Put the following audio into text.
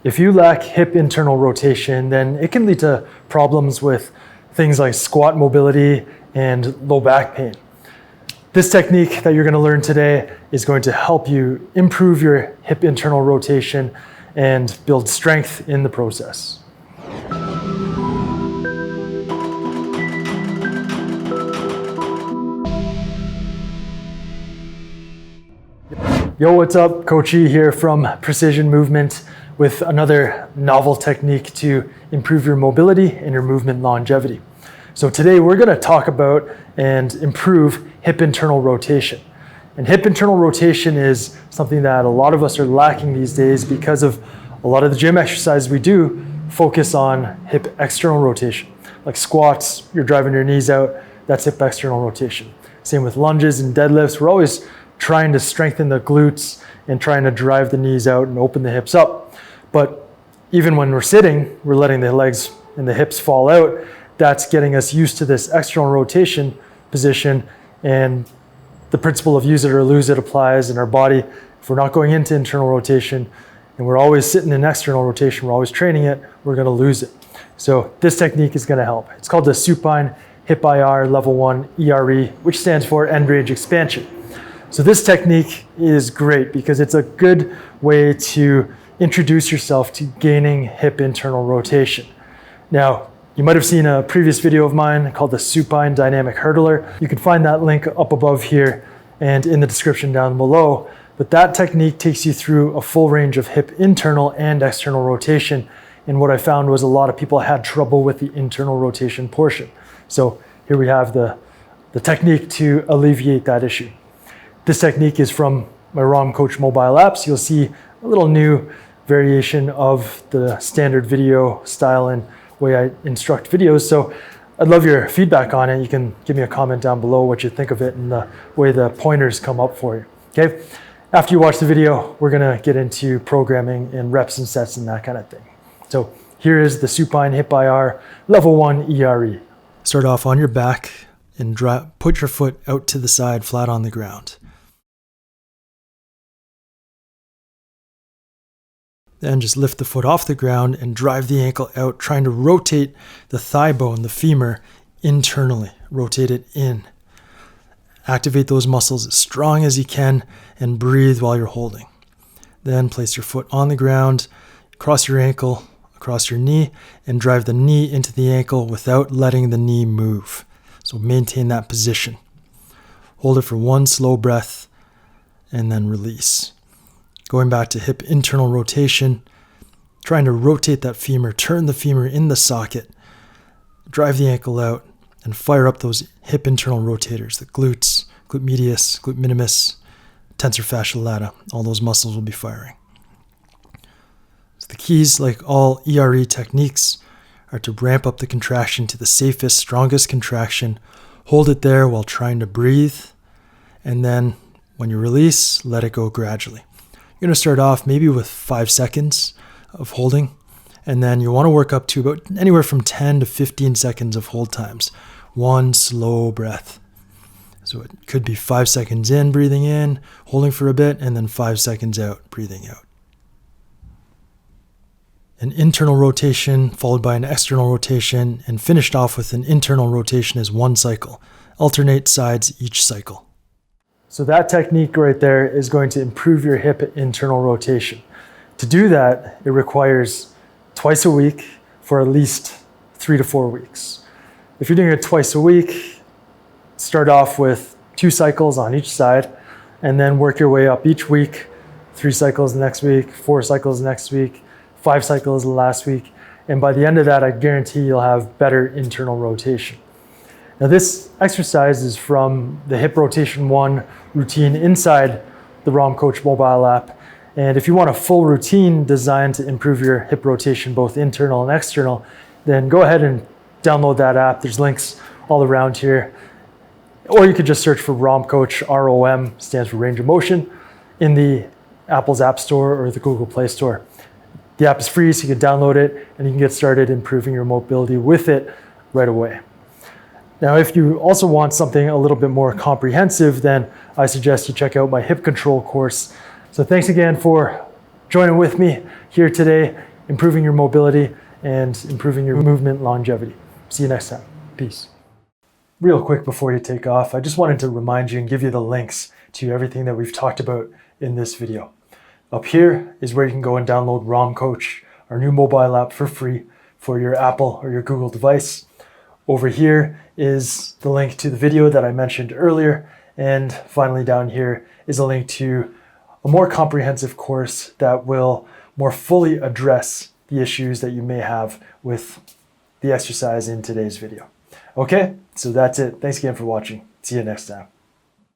If you lack hip internal rotation, then it can lead to problems with things like squat mobility and low back pain. This technique that you're going to learn today is going to help you improve your hip internal rotation and build strength in the process. Yo, what's up? Coach E here from Precision Movement with another novel technique to improve your mobility and your movement longevity. So today we're going to talk about and improve hip internal rotation. And hip internal rotation is something that a lot of us are lacking these days because of a lot of the gym exercises we do focus on hip external rotation. Like squats, you're driving your knees out, that's hip external rotation. Same with lunges and deadlifts. We're always trying to strengthen the glutes and trying to drive the knees out and open the hips up. But even when we're sitting, we're letting the legs and the hips fall out. That's getting us used to this external rotation position, and the principle of use it or lose it applies in our body. If we're not going into internal rotation and we're always sitting in external rotation, we're always training it, we're going to lose it. So this technique is going to help. It's called the Supine Hip IR Level 1 ERE, which stands for end range expansion. So this technique is great because it's a good way to introduce yourself to gaining hip internal rotation. Now, you might have seen a previous video of mine called the Supine Dynamic Hurdler. You can find that link up above here and in the description down below. But that technique takes you through a full range of hip internal and external rotation. And what I found was a lot of people had trouble with the internal rotation portion. So here we have the technique to alleviate that issue. This technique is from my ROM Coach mobile apps. You'll see a little new variation of the standard video style and way I instruct videos. So I'd love your feedback on it. You can give me a comment down below what you think of it and the way the pointers come up for you. Okay. After you watch the video, we're going to get into programming and reps and sets and that kind of thing. So here is the Supine Hip IR Level 1 ERE. Start off on your back and put your foot out to the side flat on the ground. Then just lift the foot off the ground and drive the ankle out, trying to rotate the thigh bone, the femur, internally. Rotate it in. Activate those muscles as strong as you can and breathe while you're holding. Then place your foot on the ground, cross your ankle, across your knee, and drive the knee into the ankle without letting the knee move. So maintain that position. Hold it for one slow breath and then release. Going back to hip internal rotation, trying to rotate that femur, turn the femur in the socket, drive the ankle out, and fire up those hip internal rotators, the glutes, glute medius, glute minimus, tensor fasciae lata. All those muscles will be firing. So the keys, like all ERE techniques, are to ramp up the contraction to the safest, strongest contraction, hold it there while trying to breathe, and then when you release, let it go gradually. You're going to start off maybe with 5 seconds of holding, and then you want to work up to about anywhere from 10 to 15 seconds of hold times. One slow breath. So it could be 5 seconds in, breathing in, holding for a bit, and then 5 seconds out, breathing out. An internal rotation followed by an external rotation and finished off with an internal rotation is one cycle. Alternate sides each cycle. So that technique right there is going to improve your hip internal rotation. To do that, it requires twice a week for at least 3 to 4 weeks. If you're doing it twice a week, start off with 2 cycles on each side and then work your way up each week. 3 cycles the next week, 4 cycles the next week, 5 cycles the last week. And by the end of that, I guarantee you'll have better internal rotation. Now this exercise is from the Hip Rotation 1 routine inside the ROM Coach mobile app. And if you want a full routine designed to improve your hip rotation, both internal and external, then go ahead and download that app. There's links all around here. Or you could just search for ROM Coach, ROM, stands for Range of Motion, in the Apple's App Store or the Google Play Store. The app is free, so you can download it and you can get started improving your mobility with it right away. Now, if you also want something a little bit more comprehensive, then I suggest you check out my hip control course. So thanks again for joining with me here today, improving your mobility and improving your movement longevity. See you next time. Peace. Real quick before you take off, I just wanted to remind you and give you the links to everything that we've talked about in this video. Up here is where you can go and download ROM Coach, our new mobile app, for free for your Apple or your Google device. Over here is the link to the video that I mentioned earlier. And finally down here is a link to a more comprehensive course that will more fully address the issues that you may have with the exercise in today's video. Okay, so that's it. Thanks again for watching. See you next time.